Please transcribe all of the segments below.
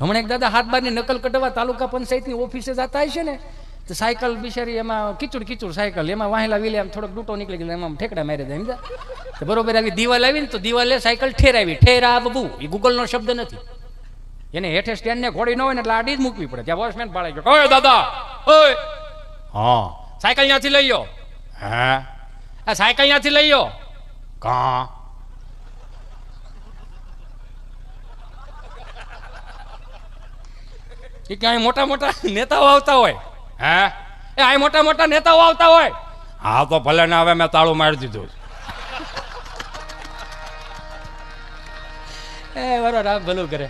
હમણાં એક દાદા હાથ બારની નકલ કઢવા તાલુકા પંચાયતની ઓફિસે જતા હશે ને, તો સાયકલ બિચારી એમાં કીચડ સાયકલ, એમાં વાહેલા વિલે આમ થોડોક ડૂટો નીકળી ગયો, એમાં ઠેકડા મારી દે સમજા. તો બરોબર આવી દિવાલ આવી ને તો દિવાલે સાયકલ ઠેરાવી, ઠેરાવવું એ ગૂગલનો શબ્દ નથી. એને હેઠે સ્ટેન્ડને ઘોડી ન હોય ને એટલે આડી જ મૂકવી પડે. ત્યાં વોચમેન પાડી ગયો, ઓય દાદા ઓય, હા સાયકલ ત્યાંથી લઈ લો. હા આ સાયકલ ત્યાંથી લઈ લો. કા એ ક્યાંય મોટા મોટા નેતાઓ આવતા હોય, હે એ આ મોટા મોટા નેતાઓ આવતા હોય. હા તો ભલે ને, હવે મેં તાળું મારી દીધું. એ બરોબર રામ ભલું કરે.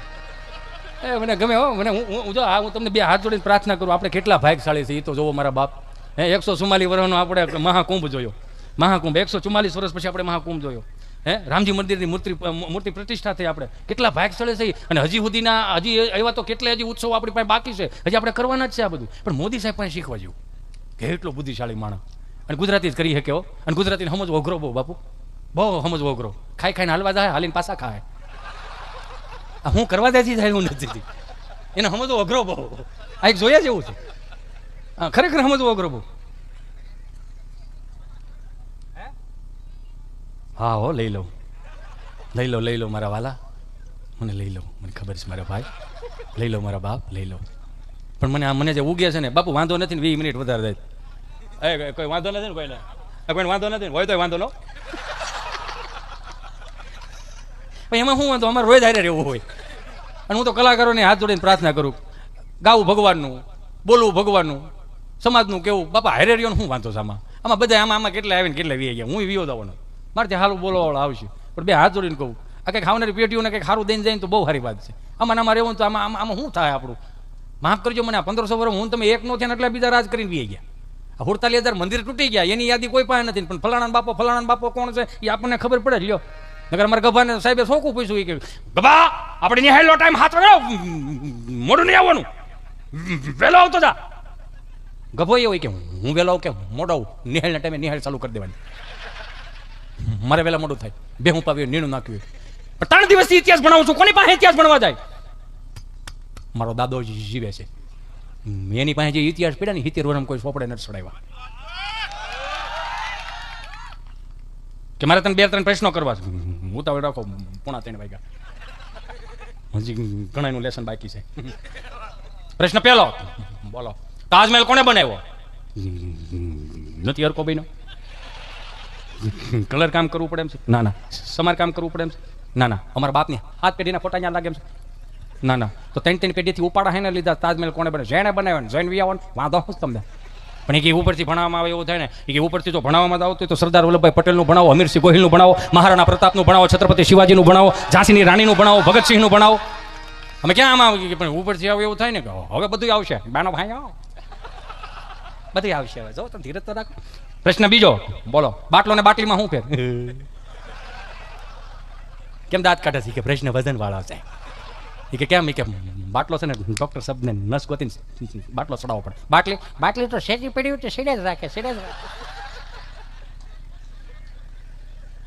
એ મને ગમે હો, મને હું જો હું તમને બે હાથ જોડીને પ્રાર્થના કરું, આપણે કેટલા ભાગ્યશાળી છે એ તો જોવો મારા બાપ. હે 144 વર્ષનો આપણે મહાકુંભ જોયો, મહાકુંભ 144 વર્ષ પછી આપણે મહાકુંભ જોયો. હે રામજી મંદિરની મૂર્તિ પ્રતિષ્ઠા થઈ, આપણે કેટલા ભાગ્યશાળી થઈ. અને હજી સુધીના હજી એવા તો કેટલા હજી ઉત્સવ આપણી પાસે બાકી છે, હજી આપણે કરવાના જ છે આ બધું. પણ મોદી સાહેબ પાસે શીખવા જેવું, કેટલો બુદ્ધિશાળી માણસ. અને ગુજરાતી જ કરી શકે હો. અને ગુજરાતીને સમજવો અઘરો બહુ બાપુ, બહુ સમજવો અઘરો. ખાઈ ખાઈને હાલવા જાય, હાલીને પાછા ખાય. હું કરવા દેતી જાય હું નથી, એને સમજવો અઘરો બહુ. આ એક જોયા જેવું છે, ખરેખર સમજવો અઘરો બહુ. હા હો લઈ લો મારા વાલા, મને લઈ લો, મને ખબર છે મારા ભાઈ, લઈ લો મારા બાપ, લઈ લો. પણ મને જે ઉગે છે ને બાપુ, વાંધો નથી ને 20 મિનિટ વધારે જાય. કોઈ વાંધો નથી ને, કોઈને કોઈ વાંધો નથી ને, હોય તો વાંધો લો. એમાં શું વાંધો, અમારે રોજ હારે રહેવું હોય. અને હું તો કલાકારોને હાથ જોડીને પ્રાર્થના કરું, ગાવું ભગવાનનું, બોલવું ભગવાનનું, સમાજનું કેવું. બાપા હારે રહ્યો ને શું વાંધો છે આમાં બધા આમાં કેટલા આવીને કેટલા વી ગયા. હું વિયો દાવાનો મારે ત્યાં સારું બોલવાવાળો આવશે, પણ બે હાથ જોડીને કહું આ કંઈક ખાવનારી પેટીઓને કંઈક સારું દઈને જાય તો બહુ સારી વાત છે. આમાં રહેવું તો આમાં શું થાય આપણું? માફ કરજો મને, આ 1500 વર્ષ હું તમે એક નો થયા એટલે બીજા રાજ કરીને વી ગયા. 48,000 મંદિર તૂટી ગયા, એની યાદી કોઈ પાસે નથી. પણ ફલાણા બાપો કોણ છે એ આપણને ખબર પડે લ્યો. નગર અમારા ગભાને સાહેબે શોખું પૂછ્યું, એ કે ગભા આપણે નિહાળેલો ટાઈમ હાથ વગાડો, મોડું નહીં આવવાનું, વહેલો આવતો જા. ગભો એ હોય કે હું વહેલો કે મોડો આવું, નિહાળના ટાઈમે નિહાળ ચાલુ કરી દેવાની. મારે વહેલા મોડું થાય, બે હું પાવ્યું નીણું નાખ્યું. પણ 3 દિવસથી ઇતિહાસ ભણાવું છું, કોની પાસે ઇતિહાસ ભણવા જાય? મારો દાદો જીવે છે, એની પાસે જે ઇતિહાસ પડ્યા ને 70 વર્ષમાં કોઈ સોપડે નથી ચડાવ્યા. કે મારે તને 2-3 પ્રશ્નો કરવા છે, હું તો રાખો 2:45 વાગ્યા, હજી ઘણાનું લેસન બાકી છે. પ્રશ્ન પહેલો, બોલો તાજમહેલ કોને બનાવ્યો? નથી હરકો ભાઈનો. કલર કામ કરવું પડે એમ છે? ના. સમાર કામ કરવું પડે એમ છે? ના. અમારા બાપની હાથ પેઢીના ફોટા ત્યાં લાગે એમ છે? ના. તો 3 પેઢીથી ઉપાડા હે ને લીધા તાજમહેલ કોને બને? જેને બનાવ્યો જોઈને વી આવવાનું, વાંધો શું તમને? પણ એ કે ઉપરથી ભણાવવામાં આવે એવું થાય ને, એ કે ઉપરથી તો ભણાવવામાં આવતું હોય તો સરદાર વલ્લભભાઈ પટેલનું ભણાવો, અમીરસિંહ ગોહિલનું ભણાવો, મહારાણા પ્રતાપનું ભણાવો, છત્રપતિ શિવાજીનું ભણાવો, ઝાંસીની રાણીનું ભણાવો, ભગતસિંહનું ભણાવો. અમે ક્યાં આમાં આવી? પણ ઉપરથી આવે એવું થાય ને કે હવે બધું આવશે, બાનો ભાઈ આવો બધું આવશે. હવે જો તમે ધીરજ તો રાખો. પ્રશ્ન બીજો, બોલો બાટલો ને બાટલીમાં શું ફેર? કેમ દાંત કાઢે છે? કે પ્રશ્ન વજન વાળો છે. એ કે કેમ? કે બાટલો છે ને ડોક્ટર સાહેબને નસ ગોતીને બાટલો ચડાવવો પડે. બાટલી તો શેરી પડી તો સીડે જ રાખે.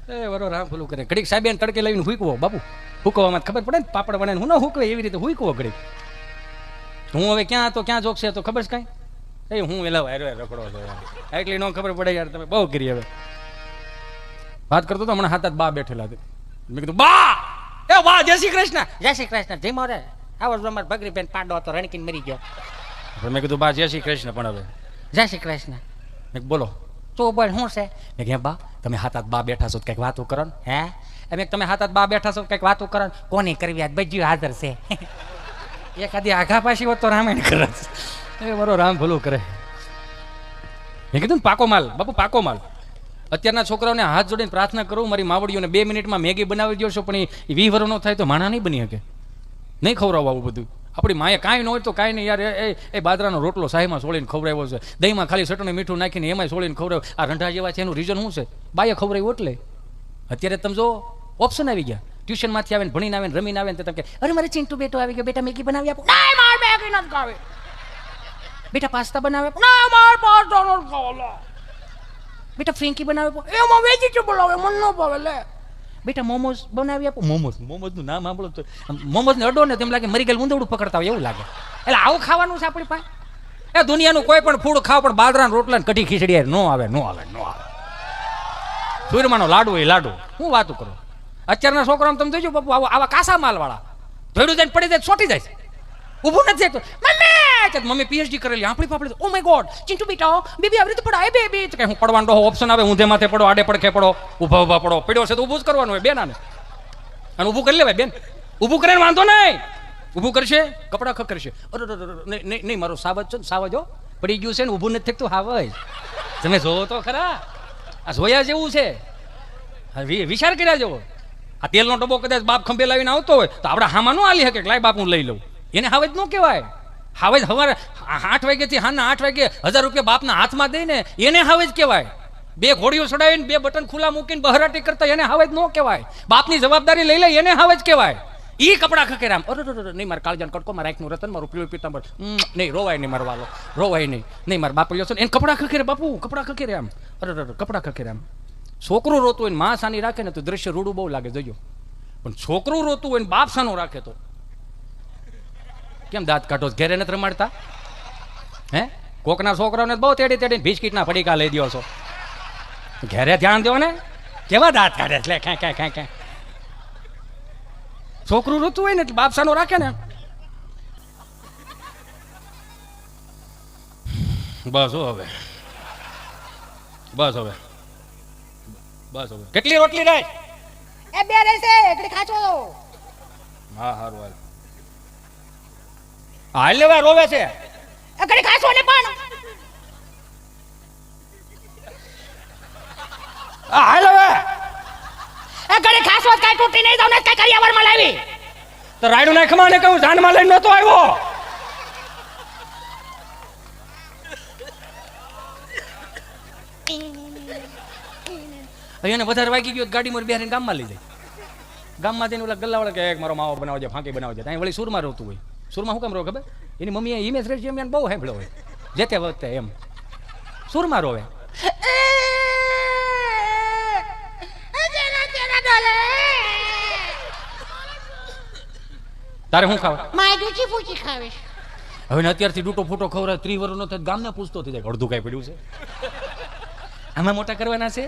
એ બરો રામ ભૂલું કરે. ઘડીક સાહેબ એને તડકે લઈને હુંકવો બાપુ, હુંકવામાં ખબર પડે ને પાપડ બને હું ન હુંકવે એવી રીતે હુંકવો ઘડીક. હું હવે ક્યાં હતો ક્યાં જોગશે તો ખબર છે કાંઈ? એ હું વેલા રખડો છો એટલી ન ખબર પડે યાર, તમે બહુ કરી. હવે વાત કરતો તો હમણાં 7 બા બેઠેલા હતા. મેં કીધું બા, એ વાહ જય શ્રી કૃષ્ણ. ધીમો રે આવો અમારે ભગરી બેન પાડો હતો, રણકીને મરી ગયો. મેં કીધું બા જય શ્રી કૃષ્ણ. પણ હવે જય શ્રી કૃષ્ણ. મેં બોલો તો બોલ શું છે? મેં કે બા તમે 7 બા બેઠા છો કંઈક વાતો કરો ને. હે એમ તમે 7 બા બેઠા છો કંઈક વાતો કરો, કોની કરવી? આજ બજ્યું હાજર છે. એકાદી આઘા પાછી હોત તો રામાયણ કરે. એ બરો રામ ભલું કરે. મેં કીધું પાકો માલ બાપુ, પાકો માલ. અત્યારના છોકરાઓને હાથ જોડીને પ્રાર્થના કરું, મારી માવડીઓને 2 મિનિટમાં મેગી બનાવી દો છો, પણ એ 20 વર્ષનો થાય તો માણા નહીં બની શકે. નહીં ખવડાવવું આવું બધું. આપણી માએ કાંઈ ન હોય તો કાંઈ નહીં યાર. એ બાજરાનો રોટલો સાહીમાં સોળીને ખવડાવ્યો છે, દહીંમાં ખાલી સટનું મીઠું નાખીને એમાંય સોળીને ખવડાવ્યો. આ રંઢા જેવા છે, એનું રીઝન શું છે? બાએ ખવડાવ્યું એટલે. અત્યારે તમે જો ઓપ્શન આવી ગયા, ટ્યુશનમાંથી આવે ને ભણીને આવે ને રમીને આવે ને તમે કે અરે મારે ચિંટુ બેટો આવી ગયો, બેટા મેગી બનાવી આપો. ના માર મેગી નથી ખાવી. બેટા પાસ્તા બનાવે, ના માર પાસ્તા નથી ખાવા. બેટા ફ્રેન્કી બનાવે, એમાં વેજીટેબલ આવે, મન ન ભાવે. લે બેટા મોમોઝ બનાવી આપો. મોમોઝનું નામ સાંભળો તો મોમોઝને અડો ને તેમ લાગે મરી ગયેલું ઊંધવડું પકડતા હોય એવું લાગે. એટલે આવું ખાવાનું છે આપણી પાસે. એ દુનિયાનું કોઈ પણ ફૂડ ખાવ પણ બાજરાના રોટલા ને કઢી ખીચડી નો આવે. સુરમાનો લાડુ એ લાડુ. હું વાતું કરું. અત્યારના છોકરાઓને તમે જોજો બાપુ આવા કાસા માલવાળા ધોઈડું જઈને પડી જાય સોટી જાય. ઊભું નથી શકતો. મમ્મી પીએચડી કરેલી આપણી પાપડી. ઓ માય ગોડ ચિંટુ બેટા બેબી આવી રીતે પડાય બેબી. તો કે હું પડવાનો ઓપ્શન આવે ઊંધે માથે પડો આડે પડખે પડો ઊભા પડો. પડ્યો છે તો ઊભું જ કરવાનું હોય બેનાને. અને ઊભું કરી લેવાય બેન. ઊભું કરીને વાંધો નહીં. ઊભું કરશે કપડા ખકરશે. નહીં મારો સાવજ છે સાવજો પડી ગયું છે ને ઊભું નથી થતું. હાવજ તમે જોવો તો ખરા. આ જોયા જેવું છે. વિચાર કર્યા જેવો. આ તેલનો ડબ્બો કદાચ બાપ ખંભે લાવીને આવતો હોય તો આપણે હામાં ન આલી શકે. લાય બાપ હું લઈ લઉં. એને હાવજ ન કહેવાય. હાવજ સવારે 8 વાગ્યાથી હાના 8 વાગે 1000 રૂપિયા બાપના હાથમાં દઈને એને હાવજ કહેવાય. 2 ઘોડીઓ ચડાવીને 2 બટન ખુલ્લા મૂકીને બહરાટી કરતા એને હાવજ ન કહેવાય. બાપની જવાબદારી લઈ લે એને હાવજ કહેવાય. ઈ કપડા ખકેરામ. નહીં મારે કાળજાન કટકો મારા રાઈકનું રતન મારું પીળું પીતાંબર નહીં રોવાય નહીં મારો વાલો રોવાય નહીં મારા બાપ લ્યો છે એને કપડા ખકેરે બાપુ કપડા ખકેરે આમ. કપડા ખકેરે આમ. છોકરું રોતું હોય ને માં સાની રાખે ને તો દ્રશ્ય રૂડું બહુ લાગે જોજો. પણ છોકરું રોતું હોય ને બાપ સાનો રાખે તો કેમ દાંત કાઢો ઘેરે નથી રમાડતા? હે કોકના છોકરાઓને બહુ તેડીને બિસ્કીટના પડીકા લઈ દો છો. ઘેરે ધ્યાન દો ને કેવા દાંત કાઢે એટલે ક્યાં છોકરું રોતું હોય ને એટલે બાપ સાનો રાખે ને. બસ હવે કેટલી રોટલી રહે? એ બે રહેશે એકડી ખાચો. હા હારું હાલ લેવા રોવે છે. એકડી ખાચો ને પણ હાલ હવે એકડી ખાચો કાઈ તૂટી નહીં જાવ ને કાઈ કરિયાવરમાં લાવી તો રાયડું નાખમાં ને કહું જાનમાં લઈને નતો આવ્યો. અહીંયા વધારે વાગી ગયો ગાડીમાં બેહારીને ગામમાં લઈ જાય. ગામમાં જઈને ઓલા ગલ્લાવાળા કે મારો માવો બનાવજો ફાંકી બનાવજો. ત્યાં વળી સુરમાં રોતું હોય. સુરમાં શું કામ રહો ખબર? એની મમ્મીએ હિમેશ રેશમિયાને બહુ સાંભળ્યો હોય જે તે વખતે એમ સુરમાં રોવે. તારે શું ખાવા? માય ડૂચી ફૂચી ખાવે. હવે અત્યારથી ડૂટો ફૂટો ખવડાવે 30 વર્ષનો થાય ગામને પૂછતો થઈ જાય અડધું કાંઈ પડ્યું છે. આમાં મોટા કરવાના છે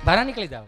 ભાડા નીકળી જાવ.